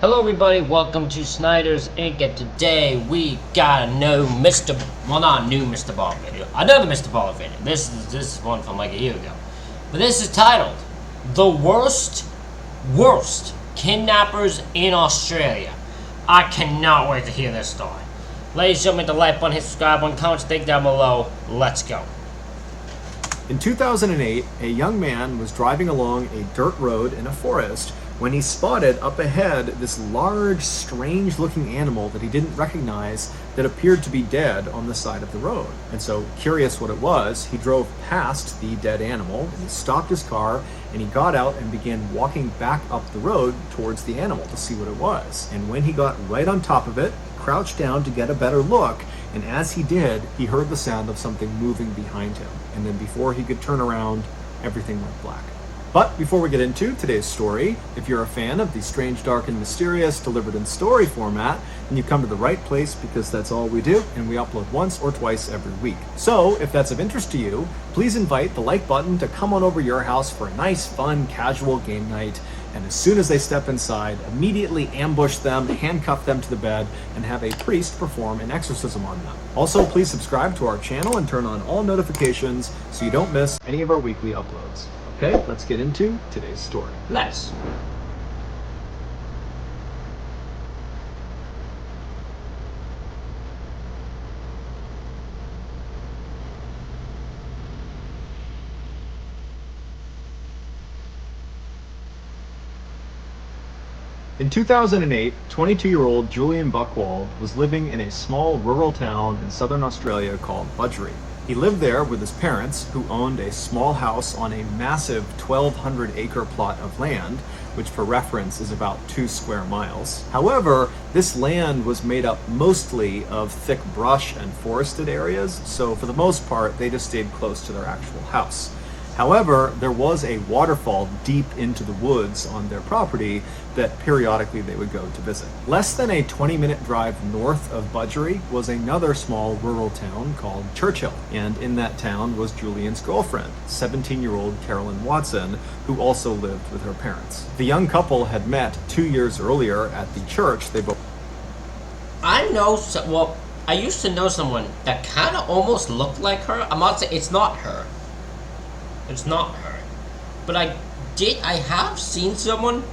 Hello everybody, welcome to Snyder's Inc. And today we got a new not new MrBallen video, another MrBallen video. This is one from like a year ago. But this is titled, The Worst Kidnappers in Australia. I cannot wait to hear this story. Ladies and gentlemen, hit the like button, hit subscribe button, comment, think down below. Let's go. In 2008, a young man was driving along a dirt road in a forest when he spotted up ahead this large, strange-looking animal that he didn't recognize that appeared to be dead on the side of the road. And so, curious what it was, he drove past the dead animal, and he stopped his car, and he got out and began walking back up the road towards the animal to see what it was. And when he got right on top of it, crouched down to get a better look, and as he did, he heard the sound of something moving behind him. And then before he could turn around, everything went black. But before we get into today's story, if you're a fan of the strange, dark, and mysterious delivered in story format, then you come to the right place because that's all we do, and we upload once or twice every week. So if that's of interest to you, please invite the like button to come on over your house for a nice, fun, casual game night. And as soon as they step inside, immediately ambush them, handcuff them to the bed, and have a priest perform an exorcism on them. Also, please subscribe to our channel and turn on all notifications so you don't miss any of our weekly uploads. Okay, let's get into today's story. Let's. In 2008, 22-year-old Julian Buchwald was living in a small rural town in southern Australia called Budgeree. He lived there with his parents, who owned a small house on a massive 1,200-acre plot of land, which for reference is about 2 square miles. However, this land was made up mostly of thick brush and forested areas, so for the most part, they just stayed close to their actual house. However, there was a waterfall deep into the woods on their property that periodically they would go to visit. Less than a 20-minute drive north of Budgeree was another small rural town called Churchill, and in that town was Julian's girlfriend, 17-year-old Carolyn Watson, who also lived with her parents. The young couple had met 2 years earlier at the church they both... I used to know someone that kind of almost looked like her. I'm not saying it's not her. It's not her. But I have seen someone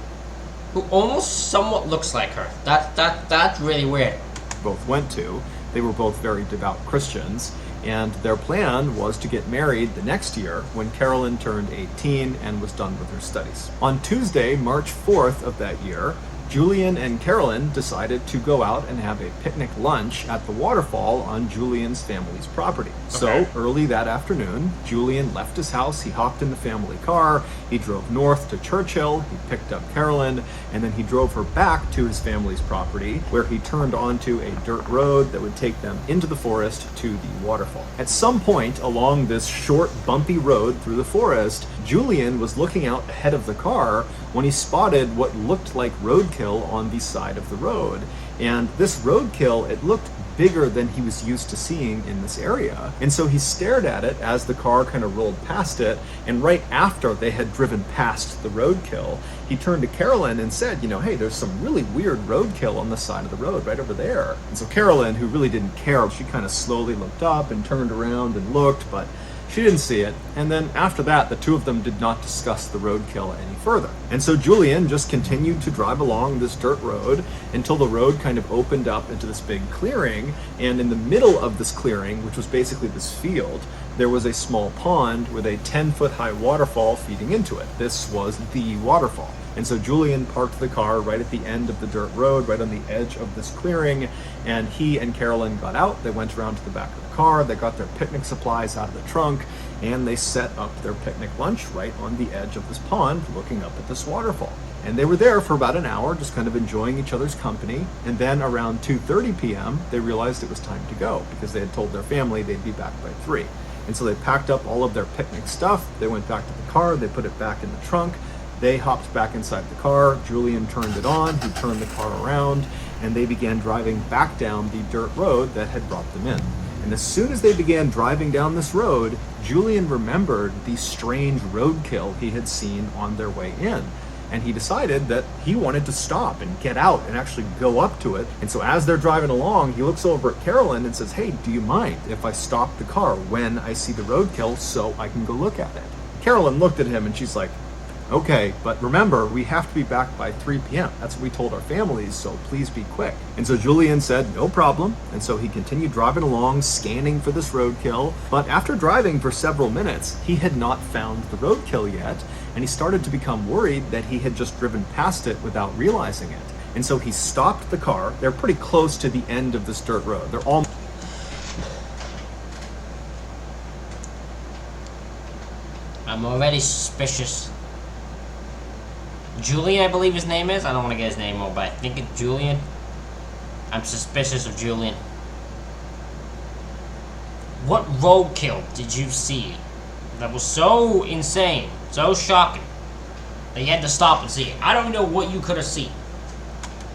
who almost somewhat looks like her. That's really weird. Both went to. They were both very devout Christians, and their plan was to get married the next year when Carolyn turned 18 and was done with her studies. On Tuesday, March 4th of that year, Julian and Carolyn decided to go out and have a picnic lunch at the waterfall on Julian's family's property. Okay. So early that afternoon, Julian left his house, he hopped in the family car, he drove north to Churchill, he picked up Carolyn, and then he drove her back to his family's property, where he turned onto a dirt road that would take them into the forest to the waterfall. At some point along this short, bumpy road through the forest, Julian was looking out ahead of the car when he spotted what looked like roadkill on the side of the road. And this roadkill, it looked bigger than he was used to seeing in this area. And so he stared at it as the car kind of rolled past it, and right after they had driven past the roadkill, he turned to Carolyn and said, hey, there's some really weird roadkill on the side of the road right over there. And so Carolyn, who really didn't care, she kind of slowly looked up and turned around and looked, but she didn't see it. And then after that, the two of them did not discuss the roadkill any further. And so Julian just continued to drive along this dirt road until the road kind of opened up into this big clearing. And in the middle of this clearing, which was basically this field, there was a small pond with a 10-foot high waterfall feeding into it. This was the waterfall. And so Julian parked the car right at the end of the dirt road, right on the edge of this clearing, and he and Carolyn got out. They went around to the back of the car, they got their picnic supplies out of the trunk, and they set up their picnic lunch right on the edge of this pond, looking up at this waterfall. And they were there for about an hour, just kind of enjoying each other's company. And then around 2:30 p.m., they realized it was time to go, because they had told their family they'd be back by 3. And so they packed up all of their picnic stuff, they went back to the car, they put it back in the trunk, they hopped back inside the car, Julian turned it on, he turned the car around, and they began driving back down the dirt road that had brought them in. And as soon as they began driving down this road, Julian remembered the strange roadkill he had seen on their way in. and he decided that he wanted to stop and get out and actually go up to it. And so as they're driving along, he looks over at Carolyn and says, "Hey, do you mind if I stop the car when I see the roadkill so I can go look at it?" Carolyn looked at him and she's like, "Okay, but remember, we have to be back by 3 p.m. That's what we told our families, so please be quick." And so Julian said, "No problem." And so he continued driving along, scanning for this roadkill. But after driving for several minutes, he had not found the roadkill yet, and he started to become worried that he had just driven past it without realizing it. And so he stopped the car. They're pretty close to the end of this dirt road. They're all... I'm already suspicious. Julian, I believe his name is. I don't want to get his name wrong, but I think it's Julian. I'm suspicious of Julian. What roadkill did you see that was so insane, so shocking, that you had to stop and see it? I don't know what you could have seen.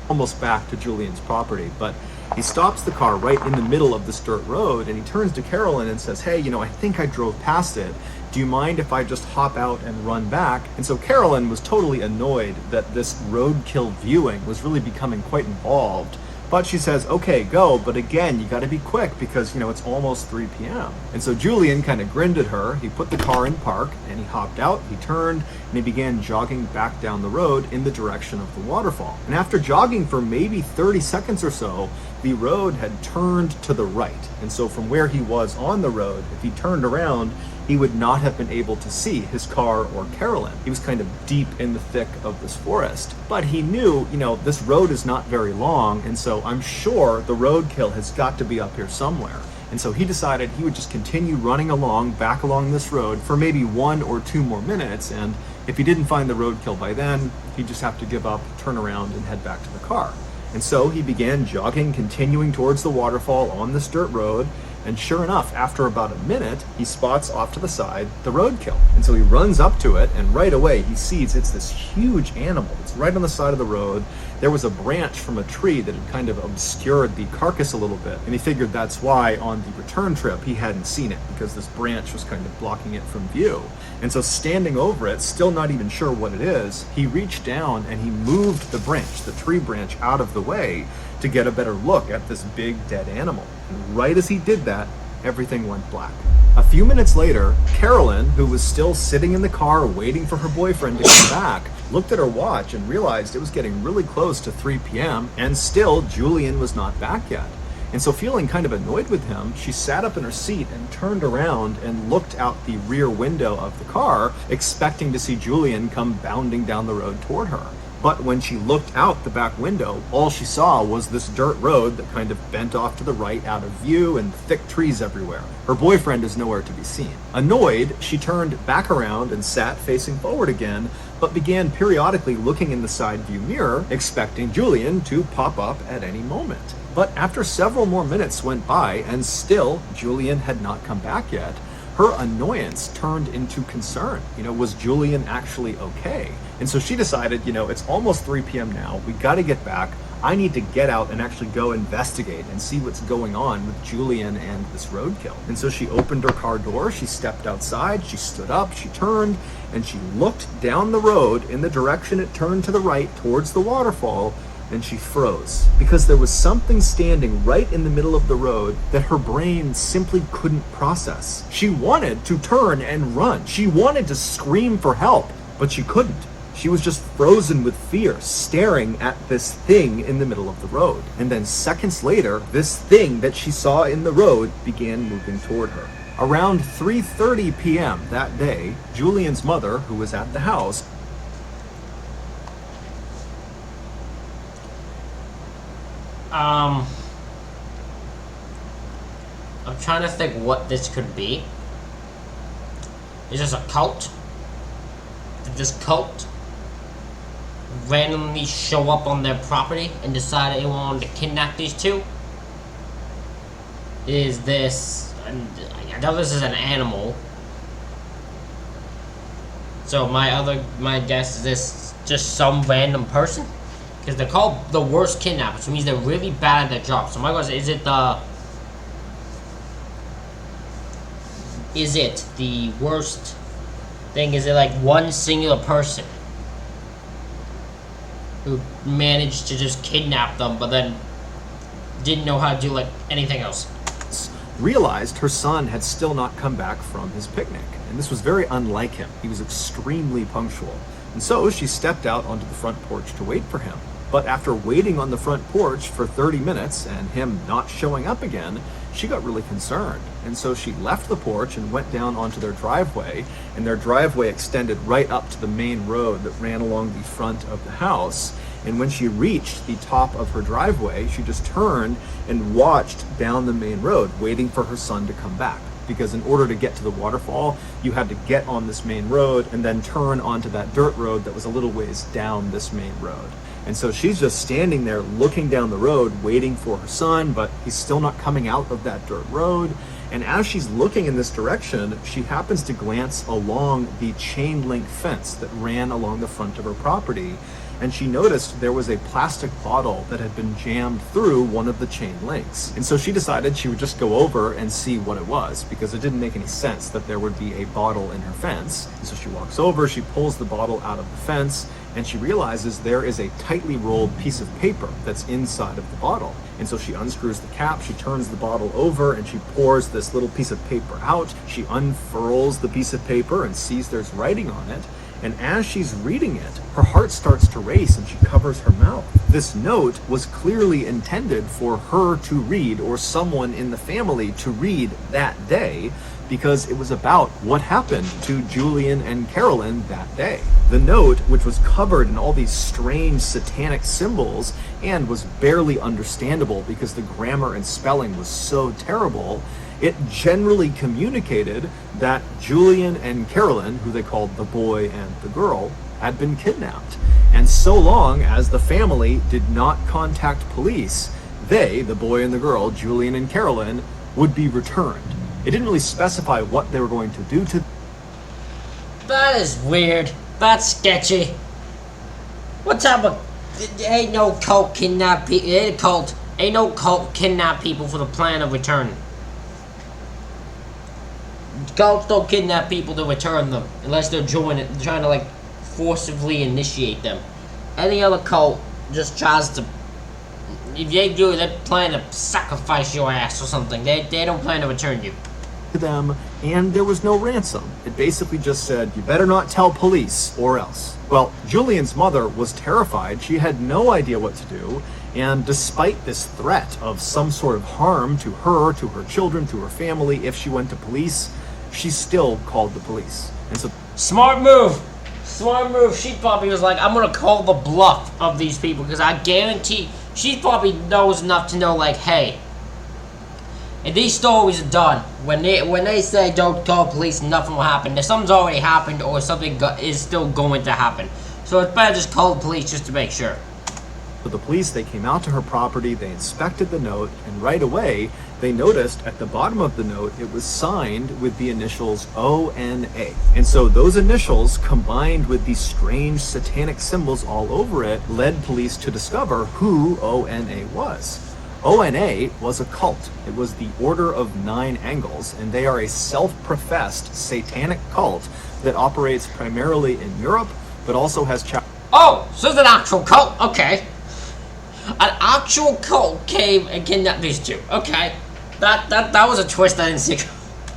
Almost back to Julian's property, but he stops the car right in the middle of this dirt road, and he turns to Carolyn and says, "Hey, I think I drove past it. Do you mind if I just hop out and run back?" And so Carolyn was totally annoyed that this roadkill viewing was really becoming quite involved. But she says, "Okay, go, but again, you gotta be quick because, it's almost 3 p.m. And so Julian kind of grinned at her. He put the car in park and he hopped out, he turned, and he began jogging back down the road in the direction of the waterfall. And after jogging for maybe 30 seconds or so, the road had turned to the right. And so from where he was on the road, if he turned around, he would not have been able to see his car or Carolyn. He was kind of deep in the thick of this forest. But he knew, this road is not very long, and so I'm sure the roadkill has got to be up here somewhere. And so he decided he would just continue running back along this road for maybe 1 or 2 more minutes, and if he didn't find the roadkill by then, he'd just have to give up, turn around, and head back to the car. And so he began jogging, continuing towards the waterfall on this dirt road. And sure enough, after about a minute, he spots off to the side the roadkill. And so he runs up to it, and right away he sees it's this huge animal. It's right on the side of the road. There was a branch from a tree that had kind of obscured the carcass a little bit. And he figured that's why on the return trip he hadn't seen it, because this branch was kind of blocking it from view. And so standing over it, still not even sure what it is, he reached down and he moved the branch, the tree branch, out of the way to get a better look at this big dead animal. And right as he did that, everything went black. A few minutes later, Carolyn, who was still sitting in the car waiting for her boyfriend to come back, looked at her watch and realized it was getting really close to 3 p.m. and still Julian was not back yet. And so feeling kind of annoyed with him, she sat up in her seat and turned around and looked out the rear window of the car, expecting to see Julian come bounding down the road toward her. But when she looked out the back window, all she saw was this dirt road that kind of bent off to the right out of view and thick trees everywhere. Her boyfriend is nowhere to be seen. Annoyed, she turned back around and sat facing forward again, but began periodically looking in the side view mirror, expecting Julian to pop up at any moment. But after several more minutes went by and still Julian had not come back yet, her annoyance turned into concern. Was Julian actually okay? And so she decided, it's almost 3 p.m. now. We got to get back. I need to get out and actually go investigate and see what's going on with Julian and this roadkill. And so she opened her car door, she stepped outside, she stood up, she turned, and she looked down the road in the direction it turned to the right towards the waterfall, and she froze because there was something standing right in the middle of the road that her brain simply couldn't process. She wanted to turn and run. She wanted to scream for help, but she couldn't. She was just frozen with fear, staring at this thing in the middle of the road. And then seconds later, this thing that she saw in the road began moving toward her. Around 3:30 p.m. that day, Julian's mother, who was at the house, I'm trying to think what this could be. Is this a cult? Did this cult randomly show up on their property and decide they wanted to kidnap these two? Is this... I know this is an animal. So my guess is this just some random person? Because they're called the worst kidnappers, which means they're really bad at their job. So my question is it the worst thing? Is it like one singular person who managed to just kidnap them, but then didn't know how to do like anything else. Realized her son had still not come back from his picnic, and this was very unlike him. He was extremely punctual. And so she stepped out onto the front porch to wait for him. But after waiting on the front porch for 30 minutes and him not showing up again, she got really concerned. And so she left the porch and went down onto their driveway, and their driveway extended right up to the main road that ran along the front of the house. And when she reached the top of her driveway, she just turned and watched down the main road, waiting for her son to come back. Because in order to get to the waterfall, you had to get on this main road and then turn onto that dirt road that was a little ways down this main road. And so she's just standing there looking down the road, waiting for her son, but he's still not coming out of that dirt road. And as she's looking in this direction, she happens to glance along the chain link fence that ran along the front of her property. And she noticed there was a plastic bottle that had been jammed through one of the chain links. And so she decided she would just go over and see what it was, because it didn't make any sense that there would be a bottle in her fence. And so she walks over, she pulls the bottle out of the fence, and she realizes there is a tightly rolled piece of paper that's inside of the bottle. And so she unscrews the cap, she turns the bottle over, and she pours this little piece of paper out. She unfurls the piece of paper and sees there's writing on it. And as she's reading it, her heart starts to race and she covers her mouth. This note was clearly intended for her to read, or someone in the family to read that day, because it was about what happened to Julian and Carolyn that day. The note, which was covered in all these strange satanic symbols and was barely understandable because the grammar and spelling was so terrible, it generally communicated that Julian and Carolyn, who they called the boy and the girl, had been kidnapped. And so long as the family did not contact police, they, the boy and the girl, Julian and Carolyn, would be returned. It didn't really specify what they were going to do to them. That is weird. That's sketchy. What type of... Ain't no cult kidnap people. Ain't no cult kidnap people for the plan of return. Cults don't kidnap people to return them unless they're trying to like forcibly initiate them. Any other cult just tries to. If they do, they plan to sacrifice your ass or something. They don't plan to return you. Them, and there was no ransom. It basically just said, you better not tell police or else. Well, Julian's mother was terrified. She had no idea what to do, and despite this threat of some sort of harm to her, to her children, to her family if she went to police, she still called the police. And so, smart move. She probably was like, I'm gonna call the bluff of these people, because I guarantee she probably knows enough to know, like, hey, and these stories are done. When they say don't call police, nothing will happen. If something's already happened or something is still going to happen. So it's better just call the police just to make sure. for the police, they came out to her property, they inspected the note, and right away, they noticed at the bottom of the note, it was signed with the initials O-N-A. And so those initials, combined with these strange satanic symbols all over it, led police to discover who O-N-A was. O-N-A was a cult. It was the Order of Nine Angles, and they are a self-professed satanic cult that operates primarily in Europe, but also has Oh, so it's an actual cult? Okay. An actual cult came and kidnapped these two. Okay. That was a twist I didn't see.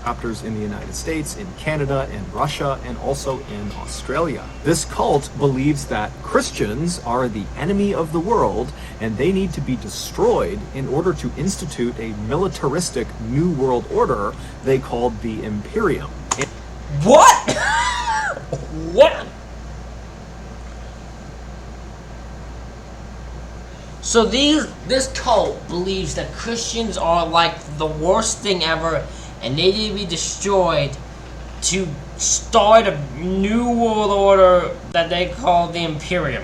chapters in the United States, in Canada, in Russia, and also in Australia. This cult believes that Christians are the enemy of the world and they need to be destroyed in order to institute a militaristic new world order they called the Imperium. What? What? So this cult believes that Christians are like the worst thing ever and they need to be destroyed to start a new world order that they call the Imperium.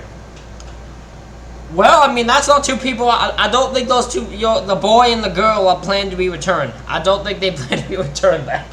Well, I mean, that's not two people. I don't think those two, the boy and the girl, are planned to be returned. I don't think they plan to be returned back.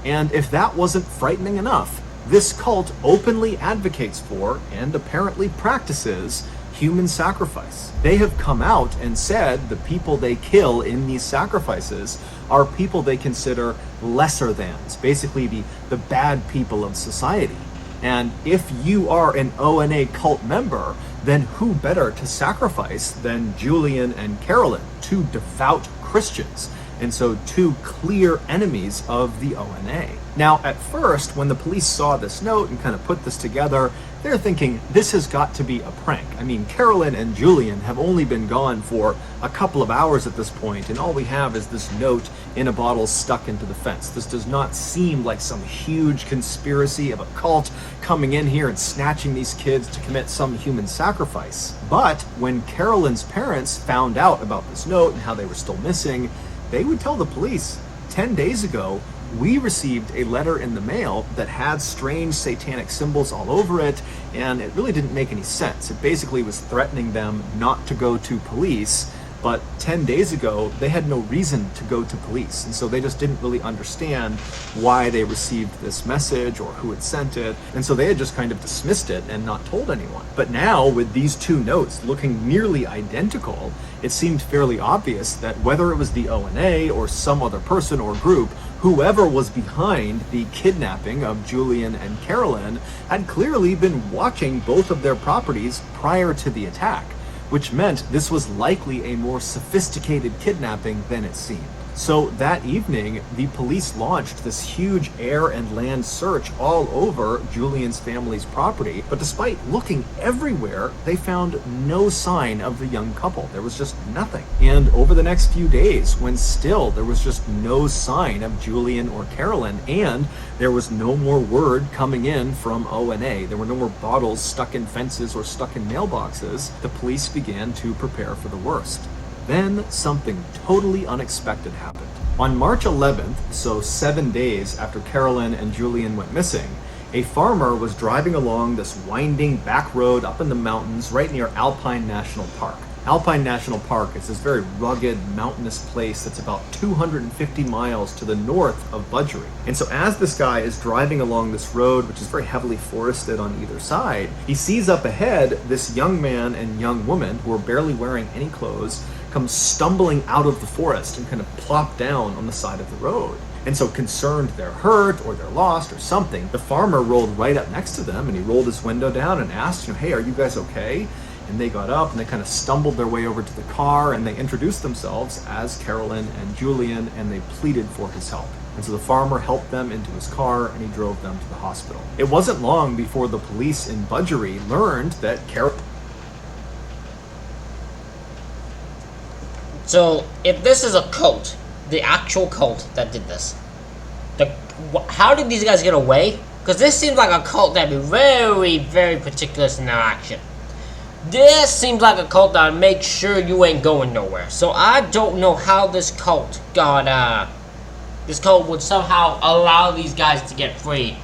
And if that wasn't frightening enough, this cult openly advocates for, and apparently practices, human sacrifice. They have come out and said the people they kill in these sacrifices are people they consider lesser thans, basically the bad people of society. And if you are an ONA cult member, then who better to sacrifice than Julian and Carolyn, two devout Christians, and so two clear enemies of the ONA. Now, at first, when the police saw this note and kind of put this together, they're thinking this has got to be a prank. I mean, Carolyn and Julian have only been gone for a couple of hours at this point, and all we have is this note in a bottle stuck into the fence. This does not seem like some huge conspiracy of a cult coming in here and snatching these kids to commit some human sacrifice. But when Carolyn's parents found out about this note and how they were still missing, they would tell the police, 10 days ago, we received a letter in the mail that had strange satanic symbols all over it, and it really didn't make any sense. It basically was threatening them not to go to police, but 10 days ago, they had no reason to go to police, and so they just didn't really understand why they received this message or who had sent it, and so they had just kind of dismissed it and not told anyone. But now, with these two notes looking nearly identical, it seemed fairly obvious that whether it was the ONA or some other person or group, whoever was behind the kidnapping of Julian and Carolyn had clearly been watching both of their properties prior to the attack, which meant this was likely a more sophisticated kidnapping than it seemed. So that evening, the police launched this huge air and land search all over Julian's family's property, but despite looking everywhere, they found no sign of the young couple. There was just nothing. And over the next few days, when still there was just no sign of Julian or Carolyn, and there was no more word coming in from ONA, there were no more bottles stuck in fences or stuck in mailboxes, the police began to prepare for the worst. Then something totally unexpected happened. On March 11th, so 7 days after Carolyn and Julian went missing, a farmer was driving along this winding back road up in the mountains right near Alpine National Park. Alpine National Park is this very rugged, mountainous place that's about 250 miles to the north of Budgery. And so as this guy is driving along this road, which is very heavily forested on either side, he sees up ahead this young man and young woman who are barely wearing any clothes come stumbling out of the forest and kind of plop down on the side of the road. And so concerned they're hurt or they're lost or something, the farmer rolled right up next to them and he rolled his window down and asked, hey, are you guys okay? And they got up and they kind of stumbled their way over to the car and they introduced themselves as Carolyn and Julian, and they pleaded for his help. And so the farmer helped them into his car and he drove them to the hospital. It wasn't long before the police in Budgery learned that So, if this is a cult, the actual cult that did this, how did these guys get away? Because this seems like a cult that'd be very, very particular in their action. This seems like a cult that would make sure you ain't going nowhere. So I don't know how this cult got, this cult would somehow allow these guys to get free.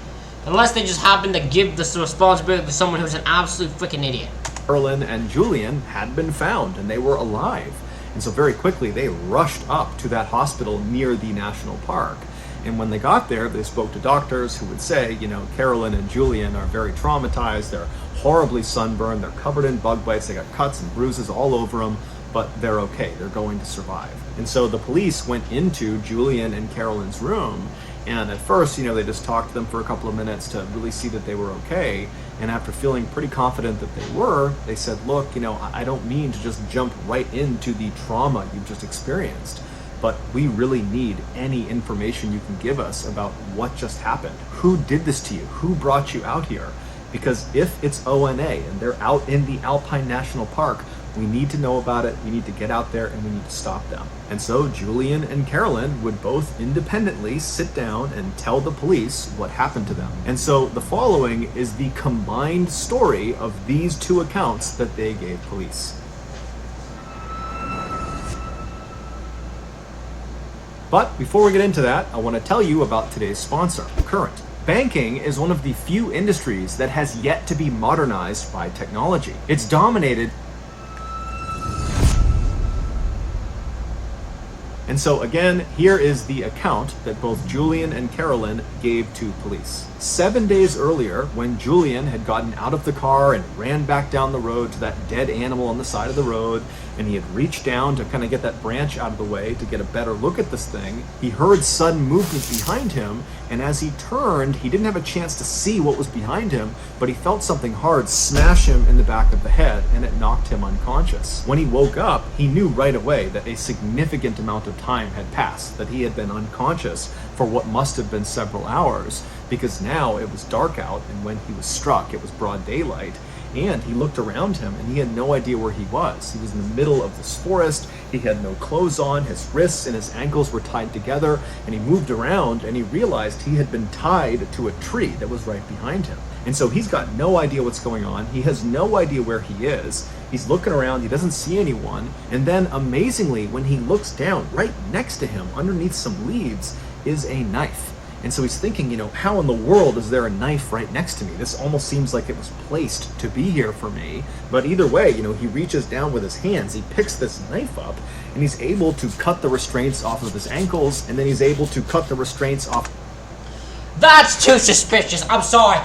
Unless they just happen to give this responsibility to someone who's an absolute freaking idiot. Carolyn and Julian had been found and they were alive. And so very quickly they rushed up to that hospital near the national park. And when they got there, they spoke to doctors who would say, Carolyn and Julian are very traumatized, they're horribly sunburned, they're covered in bug bites, they got cuts and bruises all over them, but they're okay, they're going to survive. And so the police went into Julian and Carolyn's room, and at first, they just talked to them for a couple of minutes to really see that they were okay. And after feeling pretty confident that they were, they said, look, I don't mean to just jump right into the trauma you've just experienced, but we really need any information you can give us about what just happened. Who did this to you? Who brought you out here? Because if it's ONA and they're out in the Alpine National Park, we need to know about it, we need to get out there, and we need to stop them. And so Julian and Carolyn would both independently sit down and tell the police what happened to them. And so the following is the combined story of these two accounts that they gave police. But before we get into that, I want to tell you about today's sponsor, Current. Banking is one of the few industries that has yet to be modernized by technology. It's dominated And so again, here is the account that both Julian and Carolyn gave to police. 7 days earlier, when Julian had gotten out of the car and ran back down the road to that dead animal on the side of the road, and he had reached down to kind of get that branch out of the way to get a better look at this thing, he heard sudden movement behind him, and as he turned, he didn't have a chance to see what was behind him, but he felt something hard smash him in the back of the head, and it knocked him unconscious. When he woke up, he knew right away that a significant amount of time had passed, that he had been unconscious for what must have been several hours, because now it was dark out, and when he was struck, it was broad daylight. And he looked around him and he had no idea where he was. He was in the middle of this forest. He had no clothes on. His wrists and his ankles were tied together, and he moved around and he realized he had been tied to a tree that was right behind him. And so he's got no idea what's going on. He has no idea where he is. He's looking around. He doesn't see anyone. And then amazingly, when he looks down, right next to him, underneath some leaves, is a knife. And so he's thinking, how in the world is there a knife right next to me? This almost seems like it was placed to be here for me. But either way, he reaches down with his hands, he picks this knife up, and he's able to cut the restraints off of his ankles, and then he's able to cut the restraints off. That's too suspicious. I'm sorry.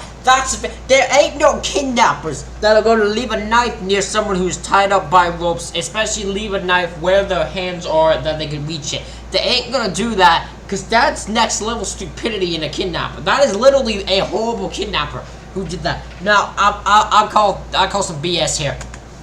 There ain't no kidnappers that are going to leave a knife near someone who's tied up by ropes, especially leave a knife where their hands are that they can reach it. They ain't going to do that, because that's next level stupidity in a kidnapper. That is literally a horrible kidnapper who did that. Now, I'll call some BS here.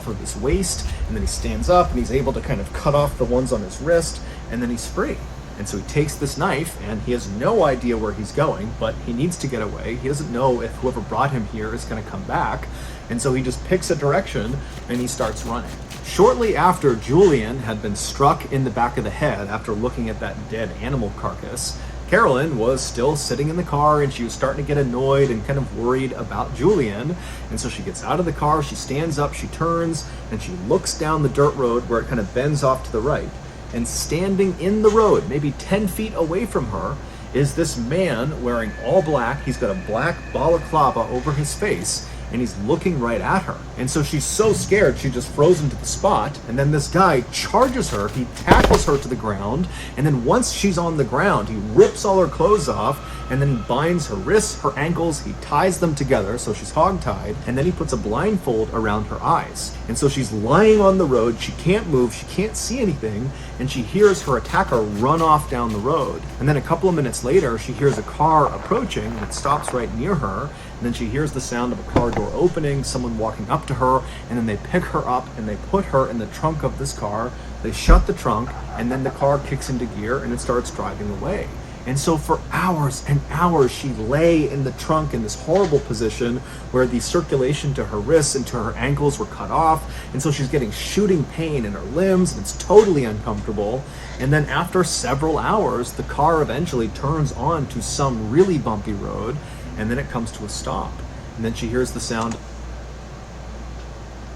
For his waist, and then he stands up and he's able to kind of cut off the ones on his wrist, and then he's free. And so he takes this knife, and he has no idea where he's going, but he needs to get away. He doesn't know if whoever brought him here is going to come back. And so he just picks a direction, and he starts running. Shortly after Julian had been struck in the back of the head after looking at that dead animal carcass, Carolyn was still sitting in the car, and she was starting to get annoyed and kind of worried about Julian. And so she gets out of the car, she stands up, she turns, and she looks down the dirt road where it kind of bends off to the right. And standing in the road, maybe 10 feet away from her, is this man wearing all black. He's got a black balaclava over his face, and he's looking right at her. And so she's so scared, she just frozen to the spot. And then this guy charges her, he tackles her to the ground, and then once she's on the ground, he rips all her clothes off, and then he binds her wrists, her ankles, he ties them together so she's hogtied, and then he puts a blindfold around her eyes. And so she's lying on the road, she can't move, she can't see anything, and she hears her attacker run off down the road. And then a couple of minutes later, she hears a car approaching, and it stops right near her, and then she hears the sound of a car door opening, someone walking up to her, and then they pick her up and they put her in the trunk of this car, they shut the trunk, and then the car kicks into gear and it starts driving away. And so for hours and hours, she lay in the trunk in this horrible position where the circulation to her wrists and to her ankles were cut off. And so she's getting shooting pain in her limbs, and it's totally uncomfortable. And then after several hours, the car eventually turns on to some really bumpy road, and then it comes to a stop. And then she hears the sound.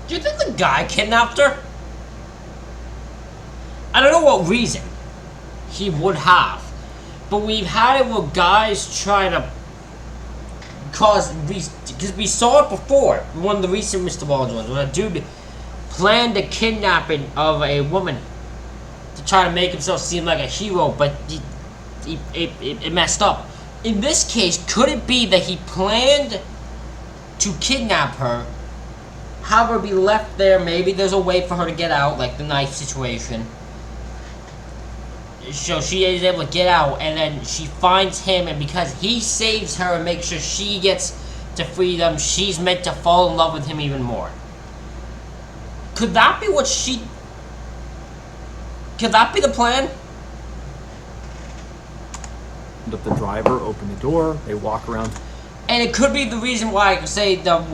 Do you think the guy kidnapped her? I don't know what reason he would have. But we've had it where guys try to cause, because we saw it before, one of the recent MrBallen ones, when a dude planned a kidnapping of a woman to try to make himself seem like a hero, but it messed up. In this case, could it be that he planned to kidnap her, have her be left there, maybe there's a way for her to get out, like the knife situation, so she is able to get out, and then she finds him, and because he saves her and makes sure she gets to freedom, she's meant to fall in love with him even more. Could that be what she... Could that be the plan? The driver opened the door, they walk around. And it could be the reason why, say, the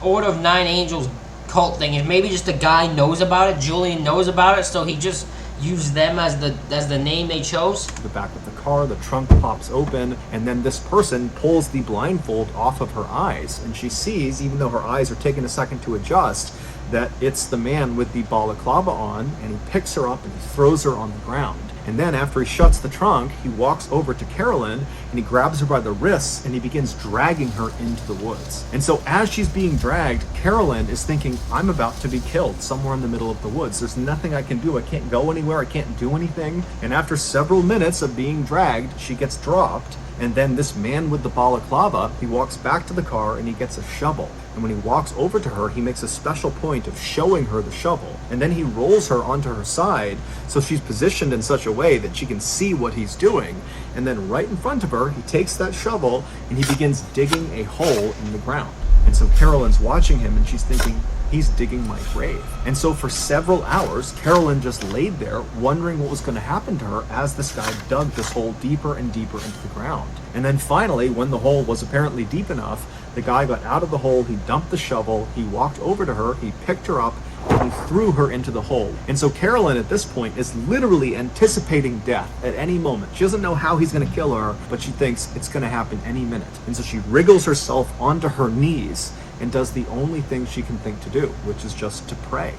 Order of Nine Angels cult thing is maybe just the guy knows about it, Julian knows about it, so he just used them as the name they chose. The back of the car, the trunk pops open, and then this person pulls the blindfold off of her eyes, and she sees, even though her eyes are taking a second to adjust, that it's the man with the balaclava on, and he picks her up and he throws her on the ground. And then after he shuts the trunk, he walks over to Carolyn and he grabs her by the wrists and he begins dragging her into the woods. And so as she's being dragged, Carolyn is thinking, I'm about to be killed somewhere in the middle of the woods. There's nothing I can do. I can't go anywhere. I can't do anything. And after several minutes of being dragged, she gets dropped. And then this man with the balaclava, he walks back to the car and he gets a shovel. And when he walks over to her, he makes a special point of showing her the shovel. And then he rolls her onto her side so she's positioned in such a way that she can see what he's doing. And then right in front of her, he takes that shovel and he begins digging a hole in the ground. And so Carolyn's watching him and she's thinking, he's digging my grave. And so for several hours, Carolyn just laid there wondering what was going to happen to her as this guy dug this hole deeper and deeper into the ground. And then finally, when the hole was apparently deep enough, the guy got out of the hole, he dumped the shovel, he walked over to her, he picked her up, and he threw her into the hole. And so Carolyn at this point is literally anticipating death at any moment. She doesn't know how he's going to kill her, but she thinks it's going to happen any minute. And so she wriggles herself onto her knees and does the only thing she can think to do, which is just to pray.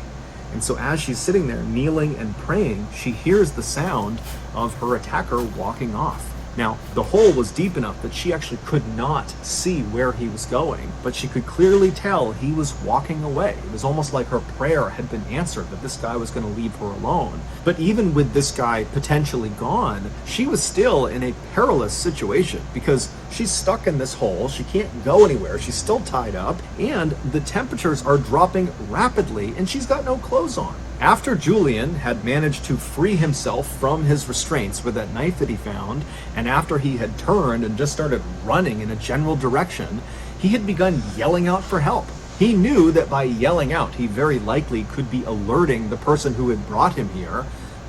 And so as she's sitting there kneeling and praying, she hears the sound of her attacker walking off. Now, the hole was deep enough that she actually could not see where he was going, but she could clearly tell he was walking away. It was almost like her prayer had been answered, that this guy was going to leave her alone. But even with this guy potentially gone, she was still in a perilous situation because she's stuck in this hole, she can't go anywhere, she's still tied up, and the temperatures are dropping rapidly, and she's got no clothes on. After Julian had managed to free himself from his restraints with that knife that he found, and after he had turned and just started running in a general direction, he had begun yelling out for help. He knew that by yelling out, he very likely could be alerting the person who had brought him here,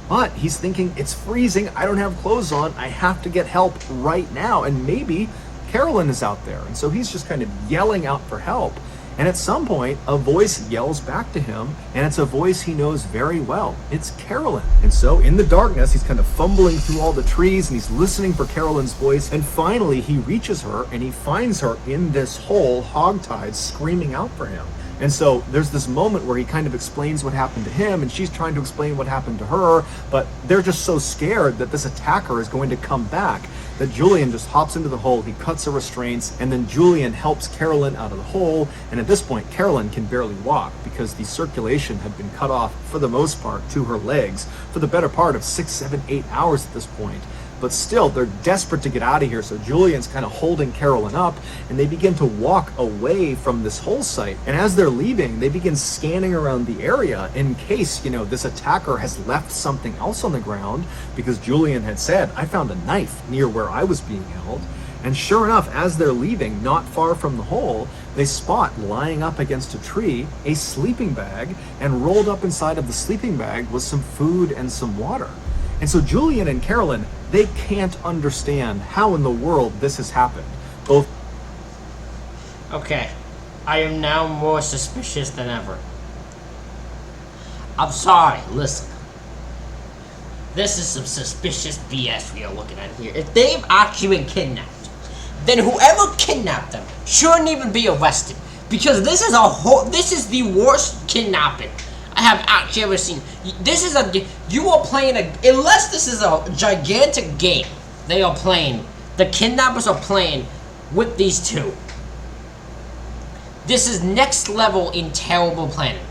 but he's thinking, it's freezing, I don't have clothes on, I have to get help right now, and maybe Carolyn is out there. And so he's just kind of yelling out for help. And at some point, a voice yells back to him, and it's a voice he knows very well. It's Carolyn. And so in the darkness, he's kind of fumbling through all the trees, and he's listening for Carolyn's voice, and finally he reaches her, and he finds her in this hole, hogtied, screaming out for him. And so there's this moment where he kind of explains what happened to him, and she's trying to explain what happened to her, but they're just so scared that this attacker is going to come back that Julian just hops into the hole, he cuts her restraints, and then Julian helps Carolyn out of the hole, and at this point Carolyn can barely walk because the circulation had been cut off for the most part to her legs for the better part of 6, 7, 8 hours at this point. But still, they're desperate to get out of here, so Julian's kind of holding Carolyn up, and they begin to walk away from this hole site. And as they're leaving, they begin scanning around the area in case, this attacker has left something else on the ground, because Julian had said, I found a knife near where I was being held. And sure enough, as they're leaving, not far from the hole, they spot lying up against a tree a sleeping bag, and rolled up inside of the sleeping bag was some food and some water. And so Julian and Carolyn, they can't understand how in the world this has happened. Both. Okay, I am now more suspicious than ever. I'm sorry, listen. This is some suspicious BS we are looking at here. If they've actually been kidnapped, then whoever kidnapped them shouldn't even be arrested. Because this is the worst kidnapping I have actually ever seen. You are playing unless this is a gigantic game they are playing, the kidnappers are playing with these two. This is next level in terrible planning.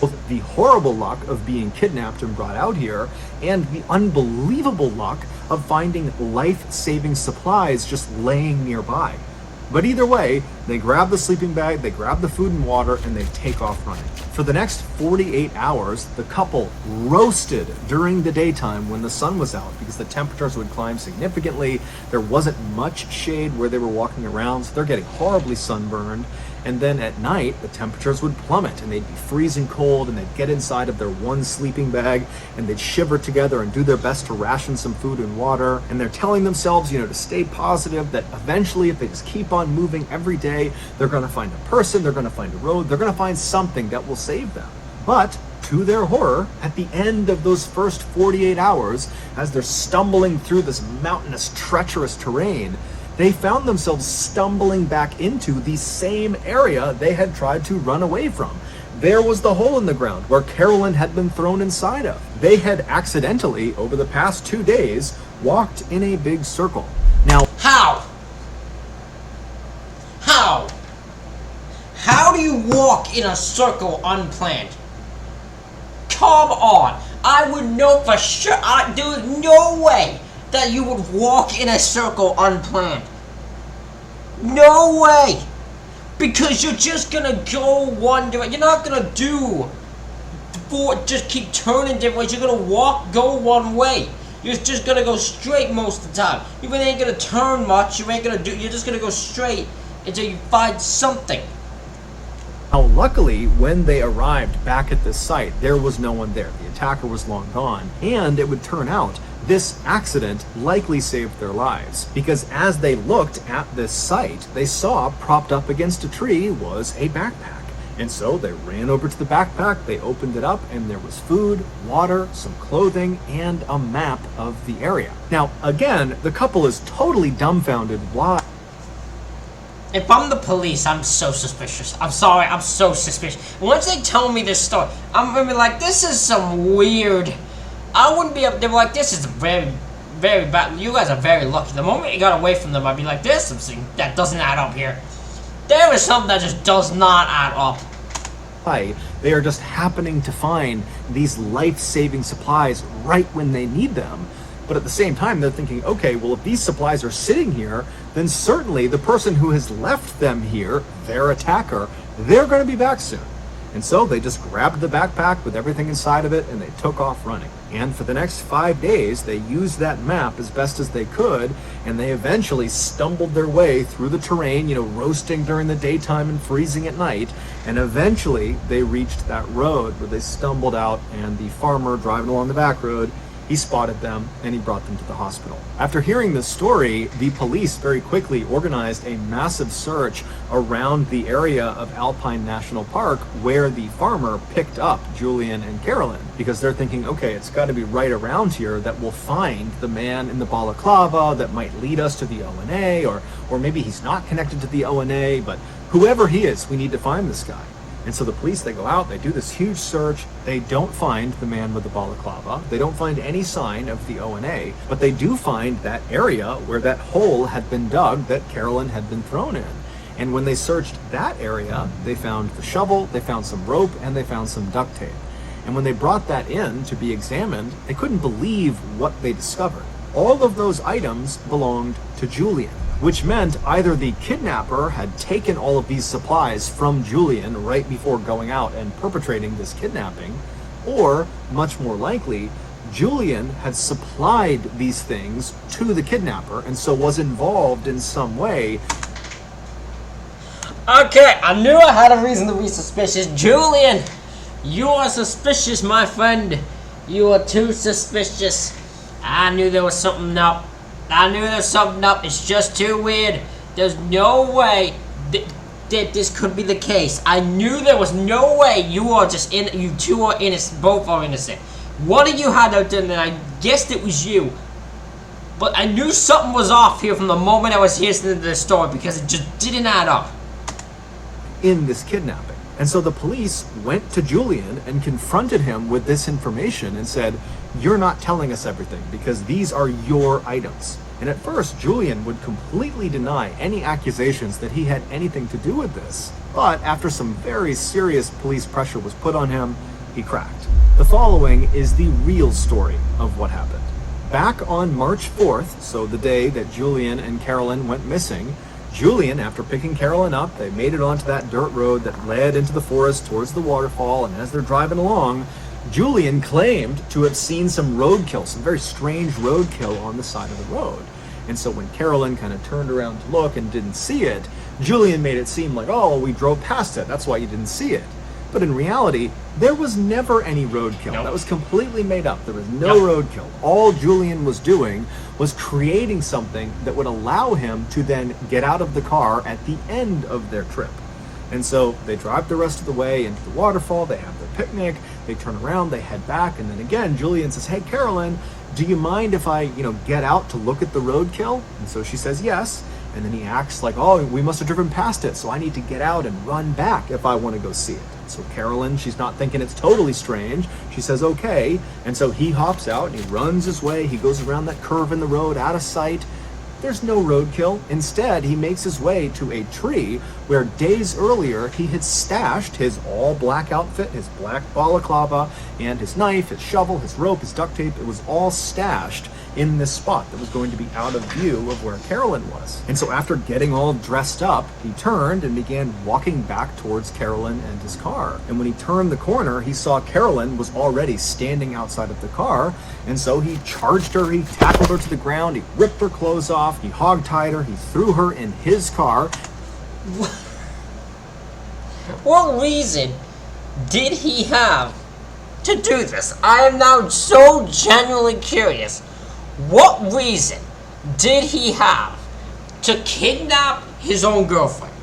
Both the horrible luck of being kidnapped and brought out here, and the unbelievable luck of finding life-saving supplies just laying nearby. But either way, they grab the sleeping bag, they grab the food and water, and they take off running. For the next 48 hours, the couple roasted during the daytime when the sun was out because the temperatures would climb significantly. There wasn't much shade where they were walking around, so they're getting horribly sunburned. And then at night, the temperatures would plummet and they'd be freezing cold, and they'd get inside of their one sleeping bag and they'd shiver together and do their best to ration some food and water. And they're telling themselves, to stay positive, that eventually if they just keep on moving every day, they're going to find a person, they're going to find a road, they're going to find something that will save them. But to their horror, at the end of those first 48 hours, as they're stumbling through this mountainous, treacherous terrain, they found themselves stumbling back into the same area they had tried to run away from. there was the hole in the ground where Carolyn had been thrown inside of. They had accidentally, over the past 2 days, walked in a big circle. Now, How? How do you walk in a circle unplanned? Come on. I would know for sure. There is no way that you would walk in a circle unplanned. No way. Because you're just gonna go one direction. You're not gonna just keep turning different ways. You're gonna go one way. You're just gonna go straight most of the time. You really ain't gonna turn much. You're just gonna go straight until you find something. Now, luckily, when they arrived back at this site, there was no one there. The attacker was long gone, and it would turn out this accident likely saved their lives, because as they looked at this site, they saw propped up against a tree was a backpack. And so they ran over to the backpack, they opened it up, and there was food, water, some clothing, and a map of the area. Now, again, the couple is totally dumbfounded why. If I'm the police, I'm so suspicious. I'm sorry, I'm so suspicious. Once they tell me this story, I'm gonna be like, this is some weird. I wouldn't be up. They were like, this is very, very bad. You guys are very lucky. The moment you got away from them, I'd be like, there's something that doesn't add up here. There is something that just does not add up. They are just happening to find these life-saving supplies right when they need them. But at the same time, they're thinking, okay, well, if these supplies are sitting here, then certainly the person who has left them here, their attacker, they're going to be back soon. And so they just grabbed the backpack with everything inside of it and they took off running. And for the next 5 days, they used that map as best as they could, and they eventually stumbled their way through the terrain, roasting during the daytime and freezing at night. And eventually they reached that road where they stumbled out, and the farmer driving along the back road, he spotted them and he brought them to the hospital. After hearing this story, the police very quickly organized a massive search around the area of Alpine National Park where the farmer picked up Julian and Carolyn, because they're thinking, okay, it's got to be right around here that we'll find the man in the balaclava that might lead us to the ONA, or maybe he's not connected to the ONA, but whoever he is, we need to find this guy. And so the police, they go out, they do this huge search, they don't find the man with the balaclava, they don't find any sign of the ONA, but they do find that area where that hole had been dug that Carolyn had been thrown in. And when they searched that area, they found the shovel, they found some rope, and they found some duct tape. And when they brought that in to be examined, they couldn't believe what they discovered. All of those items belonged to Julian, which meant either the kidnapper had taken all of these supplies from Julian right before going out and perpetrating this kidnapping, or, much more likely, Julian had supplied these things to the kidnapper and so was involved in some way. Okay, I knew I had a reason to be suspicious. Julian, you are suspicious, my friend. You are too suspicious. I knew there was something up. It's just too weird. There's no way that this could be the case. I knew there was no way you two are innocent. Both are innocent. One of you had to have done it, and I guessed it was you. But I knew something was off here from the moment I was listening to the story, because it just didn't add up. In this kidnapping. And so the police went to Julian and confronted him with this information and said, you're not telling us everything because these are your items. And at first, Julian would completely deny any accusations that he had anything to do with this. But after some very serious police pressure was put on him, he cracked. The following is the real story of what happened. Back on March 4th, so the day that Julian and Carolyn went missing, Julian, after picking Carolyn up, they made it onto that dirt road that led into the forest towards the waterfall, and as they're driving along, Julian claimed to have seen some roadkill, some very strange roadkill on the side of the road. And so when Carolyn kind of turned around to look and didn't see it, Julian made it seem like, oh, we drove past it, that's why you didn't see it. But in reality, there was never any roadkill. Nope. That was completely made up. There was no roadkill. All Julian was doing was creating something that would allow him to then get out of the car at the end of their trip. And so they drive the rest of the way into the waterfall, they have their picnic, they turn around, they head back, and then again, Julian says, hey, Carolyn, do you mind if I, get out to look at the roadkill? And so she says yes. And then he acts like, oh, we must have driven past it, so I need to get out and run back if I want to go see it. So Carolyn, she's not thinking it's totally strange. She says, okay. And so he hops out and he runs his way. He goes around that curve in the road, out of sight. There's no roadkill. Instead, he makes his way to a tree where days earlier he had stashed his all-black outfit, his black balaclava, and his knife, his shovel, his rope, his duct tape. It was all stashed in this spot that was going to be out of view of where Carolyn was. And so after getting all dressed up, he turned and began walking back towards Carolyn and his car. And when he turned the corner, he saw Carolyn was already standing outside of the car. And so he charged her, he tackled her to the ground, he ripped her clothes off, he hogtied her, he threw her in his car. What reason did he have to do this? I am now so genuinely curious. What reason did he have to kidnap his own girlfriend?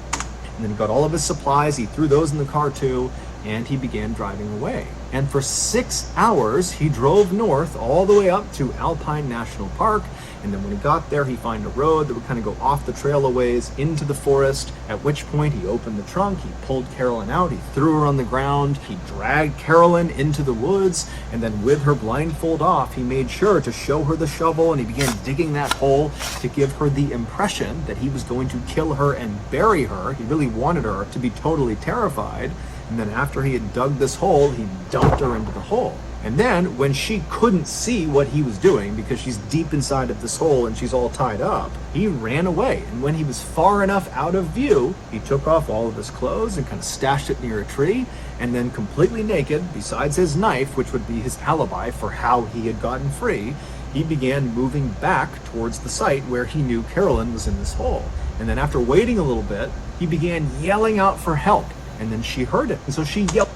And then he got all of his supplies, he threw those in the car too, and he began driving away. And for 6 hours, he drove north all the way up to Alpine National Park. And then when he got there, he found a road that would kind of go off the trail a ways into the forest, at which point he opened the trunk, he pulled Carolyn out, he threw her on the ground, he dragged Carolyn into the woods, and then with her blindfold off, he made sure to show her the shovel, and he began digging that hole to give her the impression that he was going to kill her and bury her. He really wanted her to be totally terrified. And then after he had dug this hole, he dumped her into the hole. And then when she couldn't see what he was doing because she's deep inside of this hole and she's all tied up, he ran away. And when he was far enough out of view, he took off all of his clothes and kind of stashed it near a tree. And then completely naked, besides his knife, which would be his alibi for how he had gotten free, he began moving back towards the site where he knew Carolyn was in this hole. And then after waiting a little bit, he began yelling out for help. And then she heard it. And so she yelled.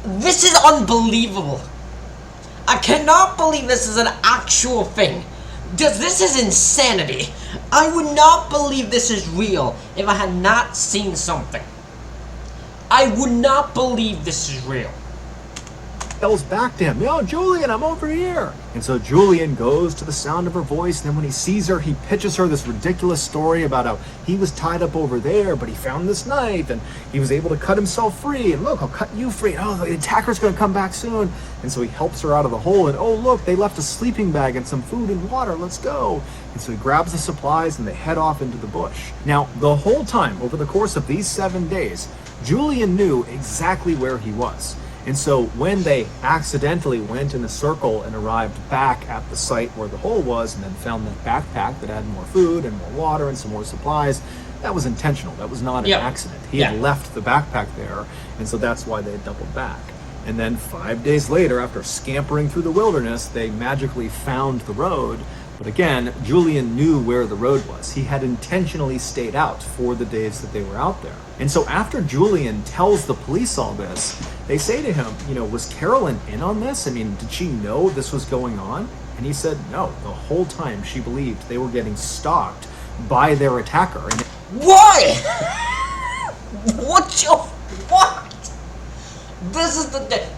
This is unbelievable. I cannot believe this is an actual thing. This is insanity. I would not believe this is real if I had not seen something. I would not believe this is real. Yells back to him, yo, Julian, I'm over here. And so Julian goes to the sound of her voice, and then when he sees her, he pitches her this ridiculous story about how he was tied up over there, but he found this knife, and he was able to cut himself free, and look, I'll cut you free, oh, the attacker's gonna come back soon. And so he helps her out of the hole, and oh, look, they left a sleeping bag and some food and water, let's go. And so he grabs the supplies, and they head off into the bush. Now, the whole time, over the course of these 7 days, Julian knew exactly where he was. And so when they accidentally went in a circle and arrived back at the site where the hole was and then found that backpack that had more food and more water and some more supplies, that was intentional. That was not an accident. He had left the backpack there, and so that's why they had doubled back. And then 5 days later, after scampering through the wilderness, they magically found the road. But again, Julian knew where the road was. He had intentionally stayed out for the days that they were out there. And so after Julian tells the police all this, they say to him, you know, was Carolyn in on this? I mean, did she know this was going on? And he said, no, the whole time she believed they were getting stalked by their attacker. And why? What?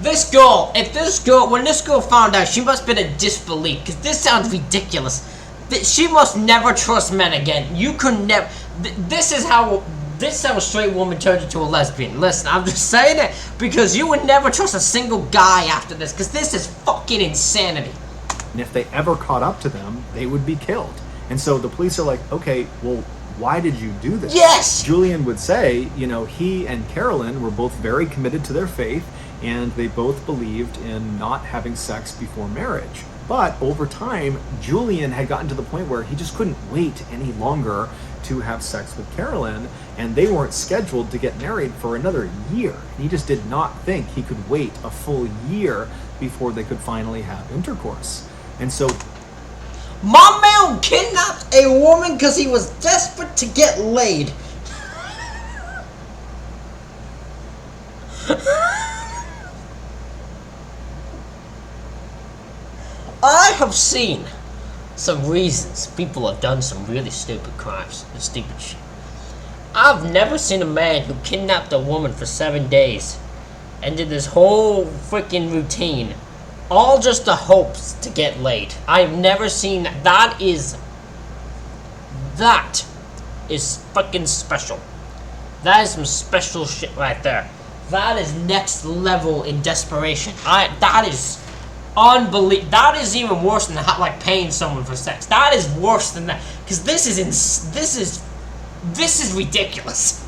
This girl, when this girl found out, she must have been in disbelief, because this sounds ridiculous. She must never trust men again. You could never, this is how a straight woman turns into a lesbian. Listen, I'm just saying it, because you would never trust a single guy after this, because this is fucking insanity. And if they ever caught up to them, they would be killed. And so the police are like, okay, well, why did you do this? Yes! Julian would say, you know, he and Carolyn were both very committed to their faith, and they both believed in not having sex before marriage. But over time, Julian had gotten to the point where he just couldn't wait any longer to have sex with Carolyn, and they weren't scheduled to get married for another year. He just did not think he could wait a full year before they could finally have intercourse. And so my man kidnapped a woman because he was desperate to get laid. I have seen some reasons people have done some really stupid crimes and stupid shit. I've never seen a man who kidnapped a woman for 7 days and did this whole freaking routine, all just the hopes to get laid. I've never seen that. That is That is fucking special. That is some special shit right there. That is next level in desperation. That is unbelievable. That is even worse than like paying someone for sex. That is worse than that, because this is ridiculous.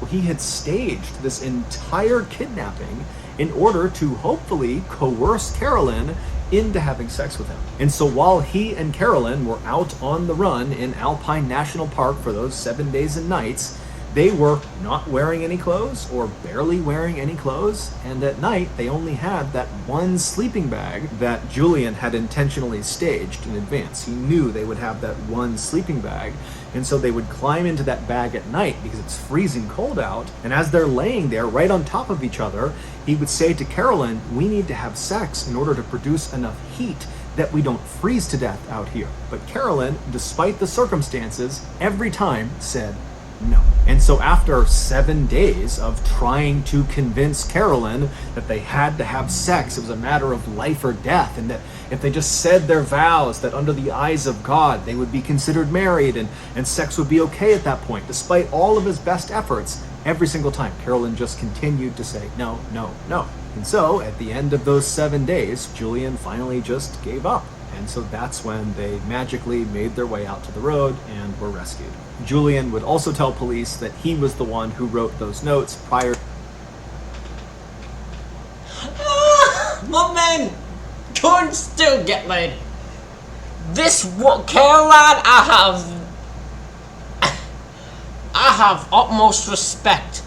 He had staged this entire kidnapping in order to hopefully coerce Carolyn into having sex with him. And so while he and Carolyn were out on the run in Alpine National Park for those 7 days and nights, they were not wearing any clothes or barely wearing any clothes, and at night they only had that one sleeping bag that Julian had intentionally staged in advance. He knew they would have that one sleeping bag, and so they would climb into that bag at night because it's freezing cold out, and as they're laying there right on top of each other, he would say to Carolyn, "We need to have sex in order to produce enough heat that we don't freeze to death out here." But Carolyn, despite the circumstances, every time said no. And so after 7 days of trying to convince Carolyn that they had to have sex, it was a matter of life or death, and that if they just said their vows, that under the eyes of God they would be considered married, and sex would be okay at that point, despite all of his best efforts, every single time Carolyn just continued to say no, no, no. And so at the end of those 7 days, Julian finally just gave up. And so that's when they magically made their way out to the road and were rescued. Julian would also tell police that he was the one who wrote those notes prior. My man couldn't still get laid. Caroline, I have utmost respect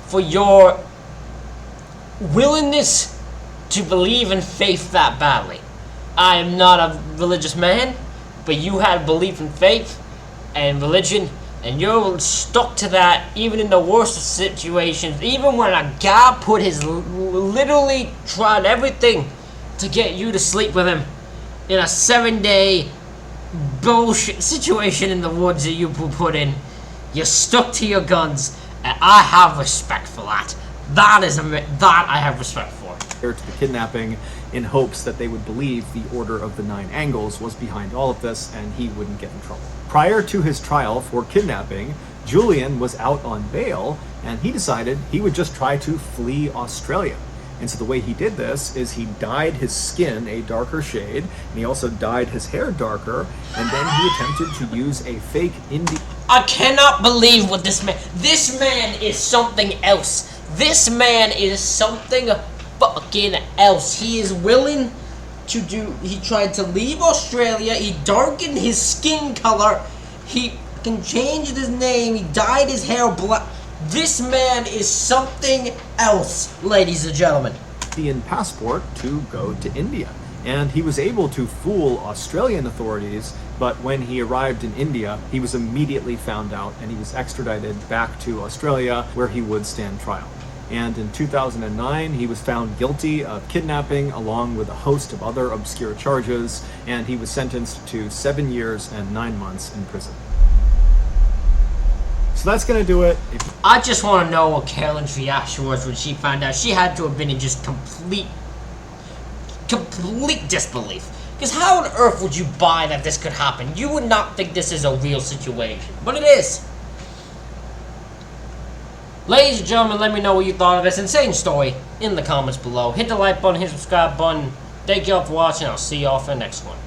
for your willingness to believe in faith that badly. I am not a religious man, but you had belief in faith and religion, and you're stuck to that even in the worst of situations. Even when a guy put his literally tried everything to get you to sleep with him in a 7-day bullshit situation in the woods that you put in, you stuck to your guns, and I have respect for that. That I have respect for. To the kidnapping, in hopes that they would believe the Order of the Nine Angles was behind all of this and he wouldn't get in trouble. Prior to his trial for kidnapping, Julian was out on bail and he decided he would just try to flee Australia. And so the way he did this is he dyed his skin a darker shade, and he also dyed his hair darker, and then he attempted to use a fake Indian... I cannot believe what this man is something else. This man is something fucking else. He is willing to he tried to leave Australia, he darkened his skin color, he changed his name, he dyed his hair black. This man is something else, ladies and gentlemen. Indian passport to go to India. And he was able to fool Australian authorities, but when he arrived in India, he was immediately found out and he was extradited back to Australia where he would stand trial. And in 2009, he was found guilty of kidnapping along with a host of other obscure charges, and he was sentenced to 7 years and 9 months in prison. So that's going to do it. I just want to know what Carolyn's reaction was when she found out. She had to have been in just complete disbelief. Because how on earth would you buy that this could happen? You would not think this is a real situation. But it is. Ladies and gentlemen, let me know what you thought of this insane story in the comments below. Hit the like button, hit the subscribe button. Thank you all for watching. I'll see you all for the next one.